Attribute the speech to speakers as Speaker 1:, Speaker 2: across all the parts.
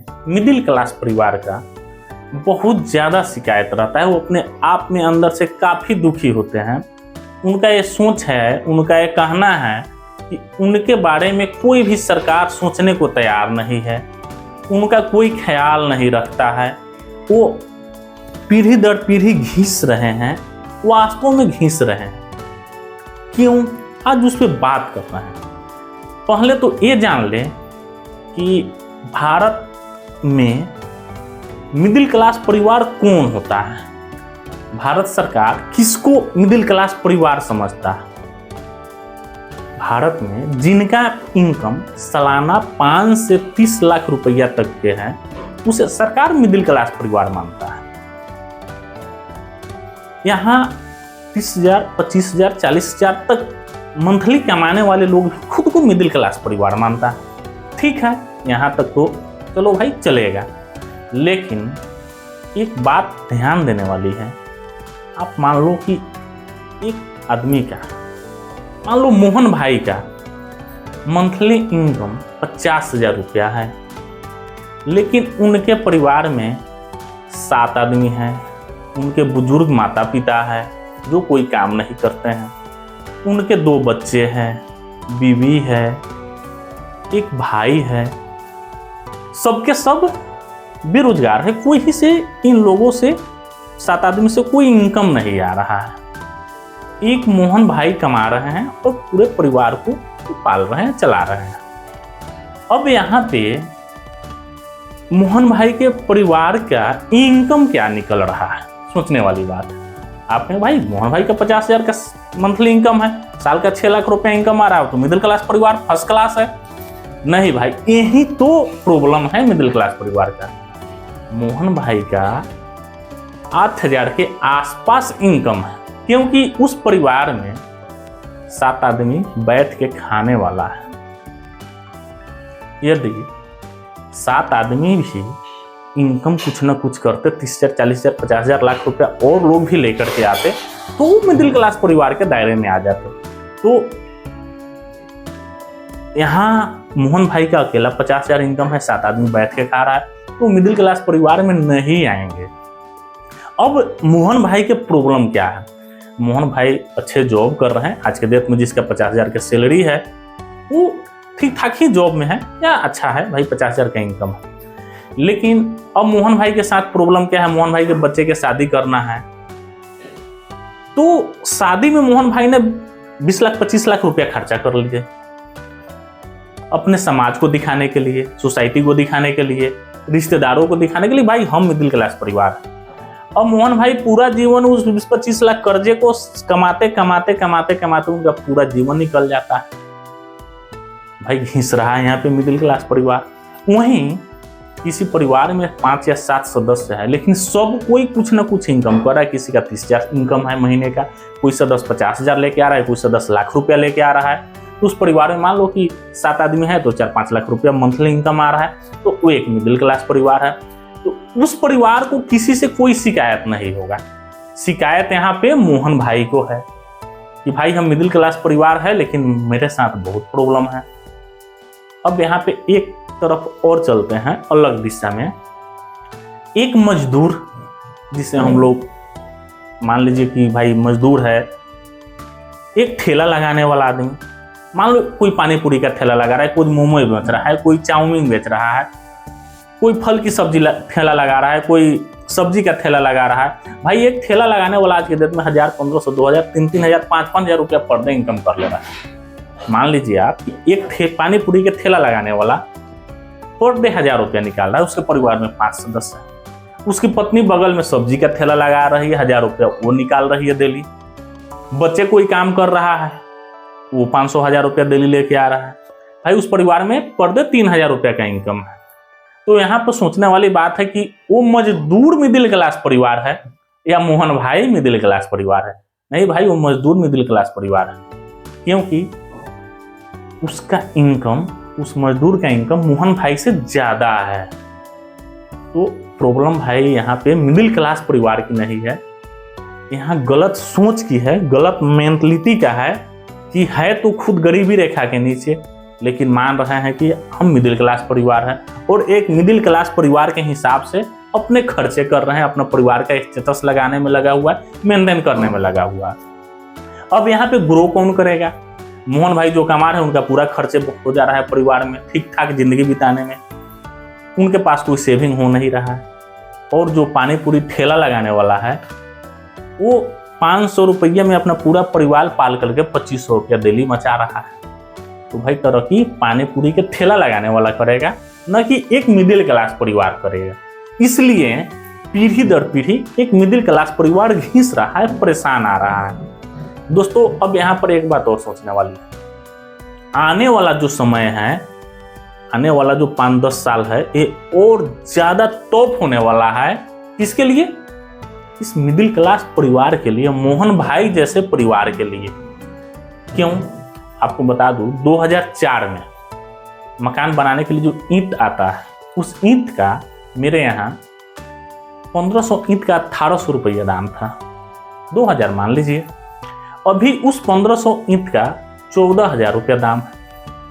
Speaker 1: में middle class परिवार का बहुत ज़्यादा शिकायत रहता है। वो अपने आप में अंदर से काफ़ी दुखी होते हैं। उनका ये सोच है, उनका ये कहना है कि उनके बारे में कोई भी सरकार सोचने को तैयार नहीं है, उनका कोई ख्याल नहीं रखता है। वो पीढ़ी दर पीढ़ी घिस रहे हैं, वास्तव में घिस रहे हैं। क्यों? आज उस पर बात कर रहे हैं। पहले तो ये जान लें कि भारत में मिडिल क्लास परिवार कौन होता है। भारत सरकार किसको मिडिल क्लास परिवार समझता है? भारत में जिनका इनकम सालाना 5 से 30 लाख रुपया तक के हैं, उसे सरकार मिडिल क्लास परिवार मानता है। यहाँ 30,000, 25,000, 40,000 तक मंथली कमाने वाले लोग खुद को मिडिल क्लास परिवार मानता है। ठीक है, यहाँ तक तो चलो भाई चलेगा। लेकिन एक बात ध्यान देने वाली है। आप मान लो कि एक आदमी का, मान लो मोहन भाई का मंथली इनकम 50,000 रुपया है, लेकिन उनके परिवार में 7 आदमी हैं। उनके बुजुर्ग माता पिता है जो कोई काम नहीं करते हैं। उनके 2 बच्चे हैं, बीवी है, एक भाई है, सबके सब बेरोजगार है। कोई ही से इन लोगों से 7 आदमी से कोई इनकम नहीं आ रहा है। एक मोहन भाई कमा रहे हैं और पूरे परिवार को पाल रहे हैं, चला रहे हैं। अब यहाँ पे मोहन भाई के परिवार का इनकम क्या निकल रहा है, सोचने वाली बात है। आपने भाई मोहन भाई का 50,000 का मंथली इनकम है, साल का 6 लाख रुपया इनकम आ रहा है, तो मिडिल क्लास परिवार फर्स्ट क्लास है। नहीं भाई, यही तो प्रॉब्लम है मिडिल क्लास परिवार का। मोहन भाई का 8,000 के आसपास इनकम है, क्योंकि उस परिवार में 7 आदमी बैठ के खाने वाला है। यदि 7 आदमी भी इनकम कुछ ना कुछ करते, 30,000, 40,000, 50,000 लाख रुपया और लोग भी लेकर के आते, तो वो मिडिल क्लास परिवार के दायरे में आ जाते। तो यहाँ मोहन भाई का अकेला 50,000 इनकम है, 7 आदमी बैठ के खा रहा है, तो मिडिल क्लास परिवार में नहीं आएंगे। अब मोहन भाई के प्रॉब्लम क्या है? मोहन भाई अच्छे जॉब कर रहे हैं। आज के डेट में जिसका 50,000 की सैलरी है, वो ठीक ठाक ही जॉब में है या अच्छा है भाई, 50,000 का इनकम है। लेकिन अब मोहन भाई के साथ प्रॉब्लम क्या है? मोहन भाई के बच्चे के शादी करना है, तो शादी में मोहन भाई ने 20 लाख 25 लाख रुपया खर्चा कर लिए, अपने समाज को दिखाने के लिए, सोसाइटी को दिखाने के लिए, रिश्तेदारों को दिखाने के लिए, भाई हम मिडिल क्लास परिवार हैं। अब मोहन भाई पूरा जीवन उस 20-25 लाख कर्जे को कमाते कमाते कमाते कमाते उनका पूरा जीवन निकल जाता है। भाई घिस रहा है यहाँ पे मिडिल क्लास परिवार। वहीं किसी परिवार में 5 या 7 सदस्य है, लेकिन सब कोई कुछ ना कुछ इनकम कर रहा है। किसी का 30,000 इनकम है महीने का, कोई सदस्य 50,000 लेके आ रहा है, कोई सदस्य लाख रुपया लेके आ रहा है। तो उस परिवार में मान लो कि 7 आदमी है तो 4-5 लाख रुपया मंथली इनकम आ रहा है, तो वो एक मिडिल क्लास परिवार है। तो उस परिवार को किसी से कोई शिकायत नहीं होगा। शिकायत यहाँ पे मोहन भाई को है कि भाई हम मिडिल क्लास परिवार है, लेकिन मेरे साथ बहुत प्रॉब्लम है। अब यहाँ पे एक तरफ और चलते हैं अलग दिशा में। एक मजदूर, जिसे हम लोग मान लीजिए कि भाई मजदूर है, एक ठेला लगाने वाला आदमी, मान लो कोई पानी पूरी का ठेला लगा रहा है, कोई मोमो बेच रहा है, कोई चाउमीन बेच रहा है, कोई फल की सब्जी ठेला लगा रहा है, कोई सब्जी का ठेला लगा रहा है। भाई एक ठेला लगाने वाला आज के डेट में 1,000, 1,500, 2,000, 3,000, 5,000 रुपया पर डे इनकम कर ले रहा है। मान लीजिए आप एक पानी पूरी के ठेला लगाने वाला पर डे 1,000 रुपया निकाल रहा है। उसके परिवार में 5 सदस्य हैं। उसकी पत्नी बगल में सब्जी का ठेला लगा रही है, 1,000 रुपया वो निकाल रही है डेली। बच्चे कोई काम कर रहा है, वो 500-1,000 रुपया डेली लेके आ रहा है। भाई उस परिवार में पर डे 3,000 रुपया का इनकम है। तो यहाँ पर सोचने वाली बात है कि वो मजदूर मिडिल क्लास परिवार है या मोहन भाई मिडिल क्लास परिवार है? नहीं भाई, वो मजदूर मिडिल क्लास परिवार है, क्योंकि उसका इनकम, उस मजदूर का इनकम मोहन भाई से ज्यादा है। तो प्रॉब्लम भाई यहाँ पे मिडिल क्लास परिवार की नहीं है, यहाँ गलत सोच की है, गलत मेंटलिटी का है कि है तो खुद गरीबी रेखा के नीचे, लेकिन मान रहे हैं कि हम मिडिल क्लास परिवार हैं और एक मिडिल क्लास परिवार के हिसाब से अपने खर्चे कर रहे हैं, अपना परिवार का स्टेटस लगाने में लगा हुआ है, मेंटेन करने में लगा हुआ है। अब यहाँ पे ग्रो कौन करेगा? मोहन भाई जो कमा रहे हैं उनका पूरा खर्चे हो जा रहा है परिवार में ठीक ठाक जिंदगी बिताने में, उनके पास कोई सेविंग हो नहीं रहा है। और जो पानी पूरी ठेला लगाने वाला है वो 500 रुपये में अपना पूरा परिवार पाल करके 2500 रुपया डेली मचा रहा है। तो भाई तरक्की पानी पूरी के ठेला लगाने वाला करेगा, न कि एक मिडिल क्लास परिवार करेगा। इसलिए पीढ़ी दर पीढ़ी एक मिडिल क्लास परिवार घिस रहा है, परेशान आ रहा है। दोस्तों अब यहाँ पर एक बात और सोचने वाली है, आने वाला जो समय है, आने वाला जो 5-10 साल है, ये और ज्यादा टॉप होने वाला है। किसके लिए? इस मिडिल क्लास परिवार के लिए, मोहन भाई जैसे परिवार के लिए। क्यों? आपको बता दूं, 2004 में मकान बनाने के लिए जो ईंट आता है, उस ईंट का मेरे यहाँ 1500 ईंट का 1800 रुपया दाम था। 2000 मान लीजिए। अभी उस 1500 ईंट का 14000 रुपया दाम है।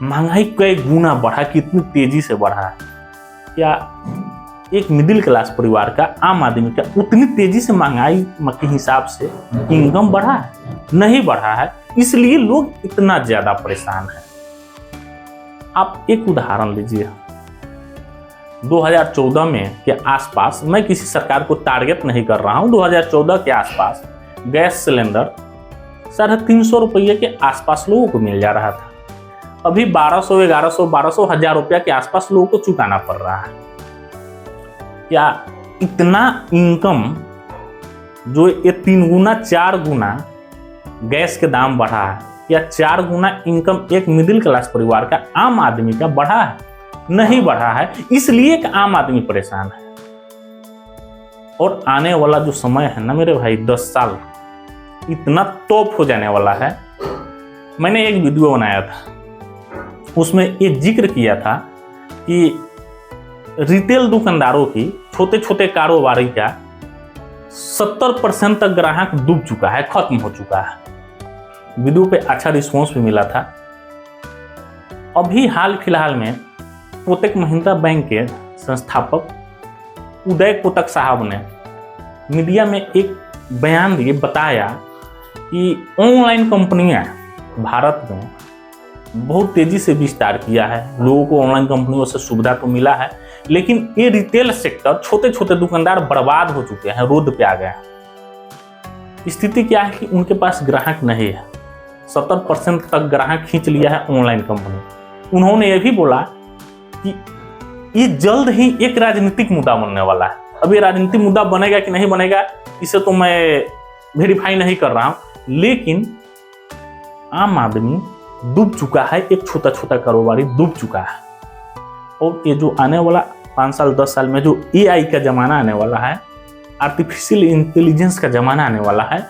Speaker 1: महंगाई कई गुना बढ़ा, कितनी तेजी से बढ़ा है। क्या एक मिडिल क्लास परिवार का, आम आदमी का उतनी तेजी से महंगाई के हिसाब से इनकम बढ़ा है? नहीं बढ़ा है। इसलिए लोग इतना ज्यादा परेशान हैं। आप एक उदाहरण लीजिए, 2014 में के आसपास, मैं किसी सरकार को टारगेट नहीं कर रहा हूं, 2014 के आसपास गैस सिलेंडर 350 रुपये के आसपास लोगों को मिल जा रहा था। अभी 1200, 1100, 1200, 1000 रुपया के आसपास लोगों को चुकाना पड़ रहा है। क्या इतना इनकम, जो ये 3 गुना 4 गुना गैस के दाम बढ़ा है, या 4 गुना इनकम एक मिडिल क्लास परिवार का, आम आदमी का बढ़ा है? नहीं बढ़ा है। इसलिए एक आम आदमी परेशान है। और आने वाला जो समय है ना मेरे भाई, 10 साल इतना टॉप हो जाने वाला है। मैंने एक वीडियो बनाया था, उसमें ये जिक्र किया था कि रिटेल दुकानदारों की, छोटे छोटे कारोबारी का 70% तक ग्राहक डूब चुका है, खत्म हो चुका है। वीडियो पे अच्छा रिस्पॉन्स भी मिला था। अभी हाल फिलहाल में कोटक महिंद्रा बैंक के संस्थापक उदय कोटक साहब ने मीडिया में एक बयान दिए, बताया कि ऑनलाइन कंपनियां भारत में बहुत तेजी से विस्तार किया है। लोगों को ऑनलाइन कंपनियों से सुविधा तो मिला है, लेकिन ये रिटेल सेक्टर, छोटे छोटे दुकानदार बर्बाद हो चुके हैं, रोड पे आ गए हैं। स्थिति क्या है कि उनके पास ग्राहक नहीं है। 70% तक ग्राहक खींच लिया है ऑनलाइन कंपनी। उन्होंने ये भी बोला कि ये जल्द ही एक राजनीतिक मुद्दा बनने वाला है। अब ये राजनीतिक मुद्दा बनेगा कि नहीं बनेगा, इसे तो मैं वेरीफाई नहीं कर रहा हूं, लेकिन आम आदमी डूब चुका है, एक छोटा छोटा कारोबारी डूब चुका है। और ये जो आने वाला 5 साल 10 साल में जो AI का जमाना आने वाला है, आर्टिफिशियल इंटेलिजेंस का जमाना आने वाला है,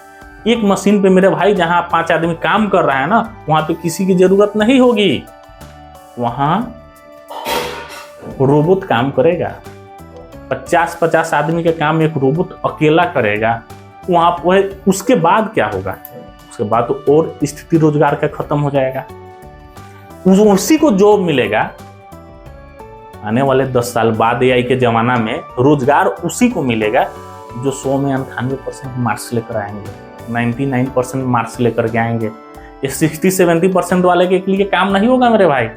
Speaker 1: एक मशीन पे मेरे भाई जहां 5 आदमी काम कर रहा है ना, वहां पे किसी की जरूरत नहीं होगी। वहां रोबोट काम करेगा। 50-50 आदमी का काम एक रोबोट अकेला करेगा। वहां पर उसके बाद क्या होगा? उसके बाद तो और स्थिति रोजगार का खत्म हो जाएगा। उसी को जॉब मिलेगा। आने वाले 10 साल बाद AI के जमाना में रोजगार उसी को मिलेगा जो 100 में 98% मार्क्स लेकर आएंगे, 99% मार्क्स लेकर के आएंगे। ये 60-70% वाले के लिए काम नहीं होगा मेरे भाई।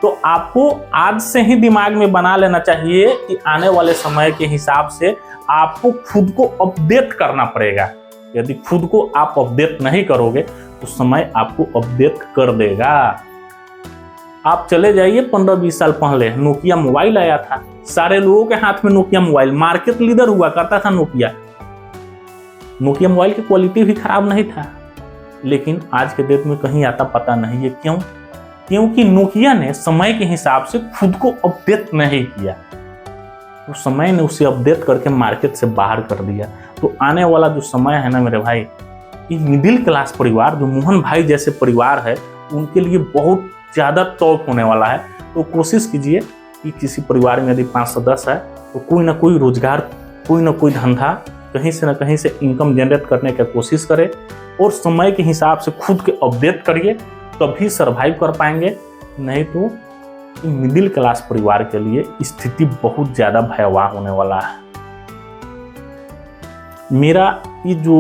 Speaker 1: तो आपको आज से ही दिमाग में बना लेना चाहिए कि आने वाले समय के हिसाब से आपको खुद को अपडेट करना पड़ेगा। यदि खुद को आप अपडेट नहीं करोगे तो समय आपको अपडेट कर देगा। आप चले जाइए 15-20 साल पहले, नोकिया मोबाइल आया था, सारे लोगों के हाथ में नोकिया मोबाइल, मार्केट लीडर हुआ करता था नोकिया। नोकिया मोबाइल की क्वालिटी भी खराब नहीं था, लेकिन आज के डेट में कहीं आता पता नहीं है। क्यों? क्योंकि नोकिया ने समय के हिसाब से खुद को अपडेट नहीं किया। तो समय ने उसे अपडेट करके मार्केट से बाहर कर दिया। तो आने वाला जो समय है ना मेरे भाई, ये मिडिल क्लास परिवार, जो मोहन भाई जैसे परिवार है, उनके लिए बहुत ज़्यादा टॉप होने वाला है। तो कोशिश कीजिए कि किसी परिवार में यदि 5 सदस्य है तो कोई ना कोई रोजगार, कोई ना कोई धंधा, कहीं से ना कहीं से इनकम जनरेट करने की कोशिश करें और समय के हिसाब से खुद के अपडेट करिए, तभी सर्वाइव कर पाएंगे। नहीं तो मिडिल क्लास परिवार के लिए स्थिति बहुत ज़्यादा भयावह होने वाला है। मेरा ये जो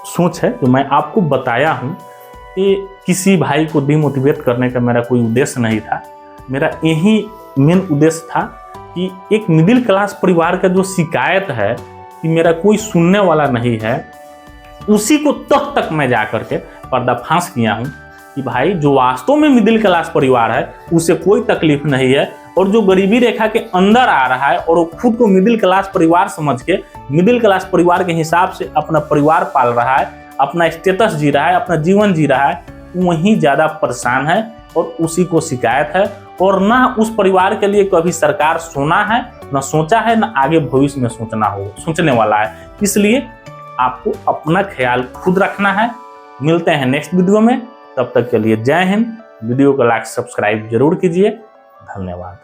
Speaker 1: सोच है जो मैं आपको बताया हूँ, ये किसी भाई को डिमोटिवेट करने का मेरा कोई उद्देश्य नहीं था। मेरा यही मेन उद्देश्य था कि एक मिडिल क्लास परिवार का जो शिकायत है कि मेरा कोई सुनने वाला नहीं है, उसी को तक मैं जा करके पर्दाफाश किया हूँ कि भाई जो वास्तव में मिडिल क्लास परिवार है उसे कोई तकलीफ नहीं है, और जो गरीबी रेखा के अंदर आ रहा है और वो खुद को मिडिल क्लास परिवार समझ के मिडिल क्लास परिवार के हिसाब से अपना परिवार पाल रहा है, अपना स्टेटस जी रहा है, अपना जीवन जी रहा है, वहीं ज़्यादा परेशान है और उसी को शिकायत है। और ना उस परिवार के लिए कभी सरकार सोना है, ना सोचा है, ना आगे भविष्य में सोचने वाला है। इसलिए आपको अपना ख्याल खुद रखना है। मिलते हैं नेक्स्ट वीडियो में, तब तक के लिए जय हिंद। वीडियो को लाइक सब्सक्राइब जरूर कीजिए। धन्यवाद।